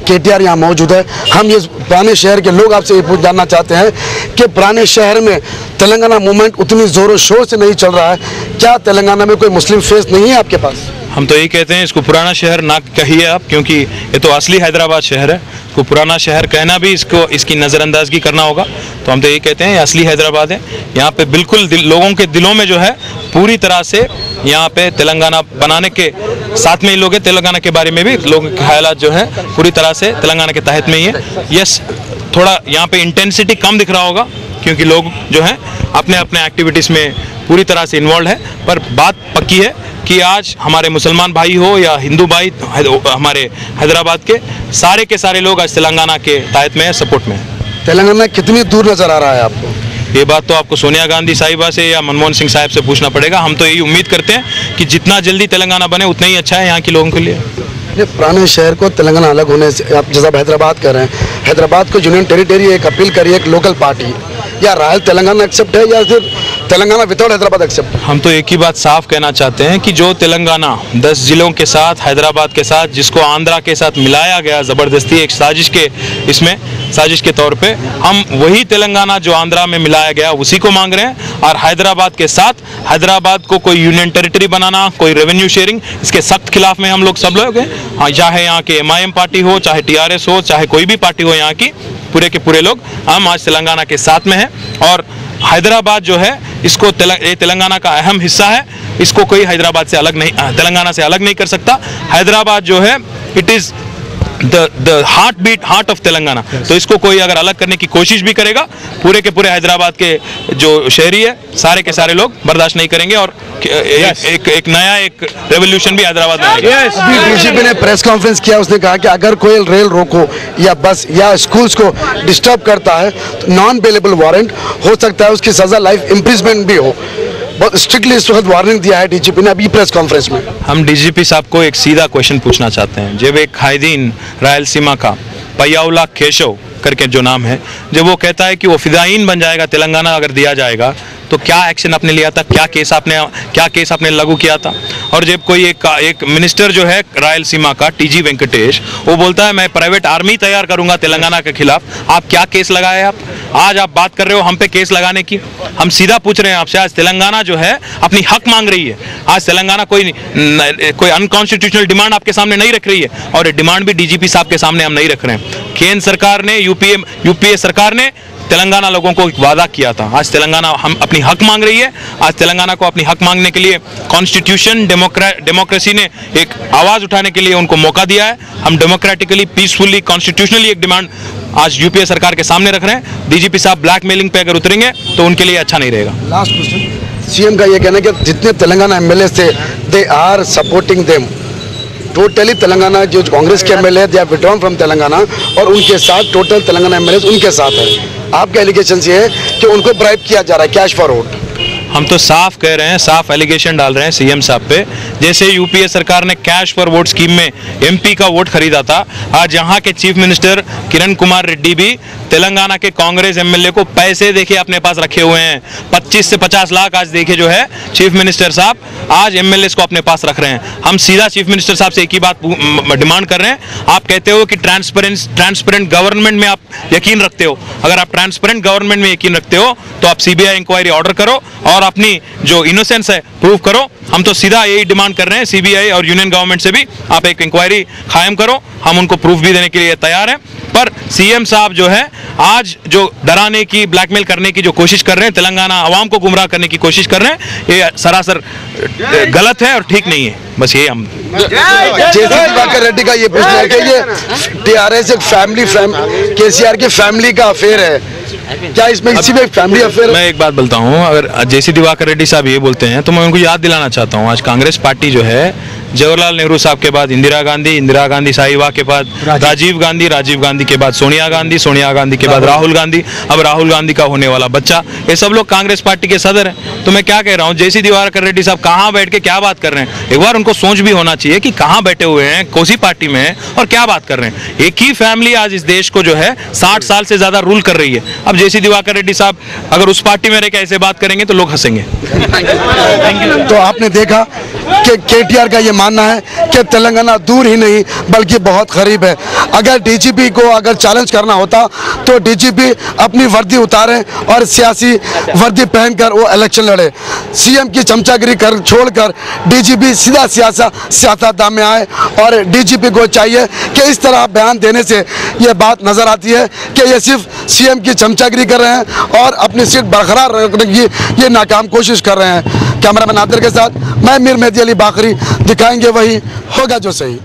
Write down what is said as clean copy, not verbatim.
KTR यहाँ मौजूद है। हम ये पुराने शहर के लोग आपसे ये जानना चाहते हैं कि पुराने शहर में तेलंगाना मूवमेंट उतनी जोरों शोर से नहीं चल रहा है, क्या तेलंगाना में कोई मुस्लिम फेस नहीं है आपके पास? हम तो यही कहते हैं इसको पुराना शहर ना कहिए आप, क्योंकि ये तो असली हैदराबाद शहर है। इसको पुराना शहर कहना भी इसकी नज़रअंदाजगी करना होगा। तो हम तो यही कहते हैं ये असली हैदराबाद है। यहाँ पे बिल्कुल लोगों के दिलों में जो है पूरी तरह से यहाँ पे तेलंगाना बनाने के साथ में ही लोग हैं। तेलंगाना के बारे में भी लोगों के ख्यालात जो है पूरी तरह से तेलंगाना के तहत में ही है। यस, थोड़ा यहाँ पे इंटेंसिटी कम दिख रहा होगा क्योंकि लोग जो हैं अपने अपने एक्टिविटीज़ में पूरी तरह से इन्वॉल्व है, पर बात पक्की है कि आज हमारे मुसलमान भाई हो या हिंदू भाई हमारे हैदराबाद के सारे लोग आज तेलंगाना के तहत में है, सपोर्ट में है। तेलंगाना कितनी दूर नजर आ रहा है आपको? ये बात तो आपको सोनिया गांधी साहिबा से या मनमोहन सिंह साहब से पूछना पड़ेगा। हम तो यही उम्मीद करते हैं कि जितना जल्दी तेलंगाना बने उतना ही अच्छा है यहाँ के लोगों के लिए। ये पुराने शहर को तेलंगाना अलग होने से, आप जैसा हैदराबाद कर रहे हैं, हैदराबाद को यूनियन टेरिटरी एक अपील करिए एक लोकल पार्टी, या रॉयल तेलंगाना एक्सेप्ट है या फिर तेलंगाना विदाउट हैदराबाद एक्सेप्ट? हम तो एक ही बात साफ कहना चाहते हैं कि जो तेलंगाना 10 जिलों के साथ हैदराबाद के साथ जिसको आंध्रा के साथ मिलाया गया ज़बरदस्ती एक साजिश के तौर पे, हम वही तेलंगाना जो आंध्रा में मिलाया गया उसी को मांग रहे हैं। और हैदराबाद के साथ हैदराबाद को कोई यूनियन टेरिटरी बनाना, कोई रेवेन्यू शेयरिंग, इसके सख्त खिलाफ में हम लोग सब लोग हैं। हाँ, चाहे यहाँ के MIM पार्टी हो, चाहे TRS हो, चाहे कोई भी पार्टी हो, यहाँ की पूरे के पूरे लोग हम आज तेलंगाना के साथ में हैं। और हैदराबाद जो है इसको तेलंगाना का अहम हिस्सा है, इसको कोई हैदराबाद से अलग नहीं, तेलंगाना से अलग नहीं कर सकता। हैदराबाद जो है it is the heart of Telangana. तो इसको कोई अगर अलग करने की कोशिश भी करेगा, पूरे के पूरे हैदराबाद के जो शहरी है सारे के सारे लोग बर्दाश्त नहीं करेंगे और एक नया रेवोल्यूशन भी हैदराबाद में आएगा। अभी डीजीपी ने प्रेस कॉन्फ्रेंस किया, उसने कहा कि अगर कोई रेल रोको या बस या स्कूल्स को डिस्टर्ब करता है तो नॉन बेलेबल वारंट हो सकता है, उसकी सजा लाइफ इम्प्रिजमेंट भी हो। बहुत स्ट्रिक्टली इस वक्त वार्निंग दिया है डीजीपी ने अभी प्रेस कॉन्फ्रेंस में। हम डीजीपी साहब को एक सीधा क्वेश्चन पूछना चाहते हैं। जब एक कायदीन रायलसीमा का पय्यावला केशव करके जो नाम है, जब वो कहता है कि वो फिदायीन बन जाएगा तेलंगाना अगर दिया जाएगा, तो क्या एक्शन आपने लिया था, क्या केस आपने लागू किया था? और जब कोई एक मिनिस्टर जो है रायलसीमा का TG वेंकटेश, वो बोलता है मैं प्राइवेट आर्मी तैयार करूंगा तेलंगाना के खिलाफ, आप क्या केस लगाए? आप आज आप बात कर रहे हो हम पे केस लगाने की। हम सीधा पूछ रहे हैं आपसे, आज तेलंगाना जो है अपनी हक मांग रही है। आज तेलंगाना कोई अनकॉन्स्टिट्यूशनल डिमांड आपके सामने नहीं रख रही है, और डिमांड भी डीजीपी साहब के सामने हम नहीं रख रहे हैं। केंद्र सरकार ने, यूपीए सरकार ने तेलंगाना लोगों को एक वादा किया था। आज तेलंगाना हम अपनी हक मांग रही है। आज तेलंगाना को अपनी हक मांगने के लिए कॉन्स्टिट्यूशन डेमोक्रेसी ने एक आवाज़ उठाने के लिए उनको मौका दिया है। हम डेमोक्रेटिकली, पीसफुली, कॉन्स्टिट्यूशनली एक डिमांड आज यूपीए सरकार के सामने रख रहे हैं। डीजीपी साहब ब्लैकमेलिंग पे अगर उतरेंगे तो उनके लिए अच्छा नहीं रहेगा। लास्ट क्वेश्चन, सीएम का ये कहना है कि जितने तेलंगाना MLA थे they are supporting them, totally Telangana जो कांग्रेस के MLA they are withdrawn from Telangana, और उनके साथ टोटल तेलंगाना MLA उनके साथ है। आपके एलिगेशन ये है कि उनको ब्राइब किया जा रहा है, कैश फॉर वोट। हम तो साफ कह रहे हैं, साफ एलिगेशन डाल रहे हैं सीएम साहब पे। जैसे यूपीए सरकार ने कैश फॉर वोट स्कीम में MP का वोट खरीदा था, आज यहाँ के चीफ मिनिस्टर किरण कुमार रेड्डी भी तेलंगाना के कांग्रेस MLA को पैसे देके अपने पास रखे हुए हैं। 25 से 50 लाख आज देखे जो है चीफ मिनिस्टर साहब आज MLAs को अपने पास रख रहे हैं। हम सीधा चीफ मिनिस्टर साहब से एक ही बात डिमांड कर रहे हैं। आप कहते हो कि ट्रांसपेरेंट गवर्नमेंट में आप यकीन रखते हो, अगर आप ट्रांसपेरेंट गवर्नमेंट में यकीन रखते हो तो आप CBI इंक्वायरी ऑर्डर करो और अपनी जो इनोसेंस है प्रूव करो। हम तो सीधा यही डिमांड कर रहे हैं CBI और यूनियन गवर्नमेंट से भी, आप एक इंक्वायरी कायम करो। हम उनको प्रूफ भी देने के लिए तैयार हैं। पर सीएम साहब जो है आज जो डराने की, ब्लैकमेल करने की जो कोशिश कर रहे हैं, तेलंगाना आवाम को गुमराह करने की कोशिश कर रहे हैं, ये सरासर गलत है और ठीक नहीं है। बस ये हम जैसे दिवाकर रेड्डी का ये प्रश्न है कि ये TRS एक फैमिली KCR की फैमिली का अफेयर है, क्या इसमें इसी में फैमिली अफेयर? मैं एक बात बोलता हूँ, अगर जैसे दिवाकर रेड्डी साहब ये बोलते हैं तो मैं उनको याद दिलाना चाहता हूँ, आज कांग्रेस पार्टी जो है जवाहरलाल नेहरू साहब के बाद इंदिरा गांधी साहिबा के बाद राजीव गांधी के बाद सोनिया गांधी के बाद राहुल गांधी, अब राहुल गांधी का होने वाला बच्चा, ये सब लोग कांग्रेस पार्टी के सदर हैं। तो मैं क्या कह रहा हूँ, जैसी दिवाकर रेड्डी साहब कहाँ बैठ के क्या बात कर रहे हैं, एक बार उनको सोच भी होना चाहिए कि कहाँ बैठे हुए हैं, कौन सी पार्टी में है और क्या बात कर रहे हैं। एक ही फैमिली आज इस देश को जो है 60 साल से ज्यादा रूल कर रही है। अब जैसी दिवाकर रेड्डी साहब अगर उस पार्टी में रह के ऐसे बात करेंगे तो लोग हंसेंगे। तो आपने देखा कि KTR का ये मानना है कि तेलंगाना दूर ही नहीं बल्कि बहुत करीब है। अगर डीजीपी को अगर चैलेंज करना होता तो डीजीपी अपनी वर्दी उतारे और सियासी वर्दी पहनकर वो इलेक्शन लड़े। सीएम की चमचागिरी कर छोड़कर डीजीपी सीधा सियासतदान में आए और डीजीपी को चाहिए कि इस तरह बयान देने से ये बात नज़र आती है कि ये सिर्फ सीएम की चमचागिरी कर रहे हैं और अपनी सीट बरकरार रखने की ये नाकाम कोशिश कर रहे हैं। कैमरामैन नादिर के साथ मैं मीर मेहदी अली बाकरी, दिखाएंगे वही होगा जो सही।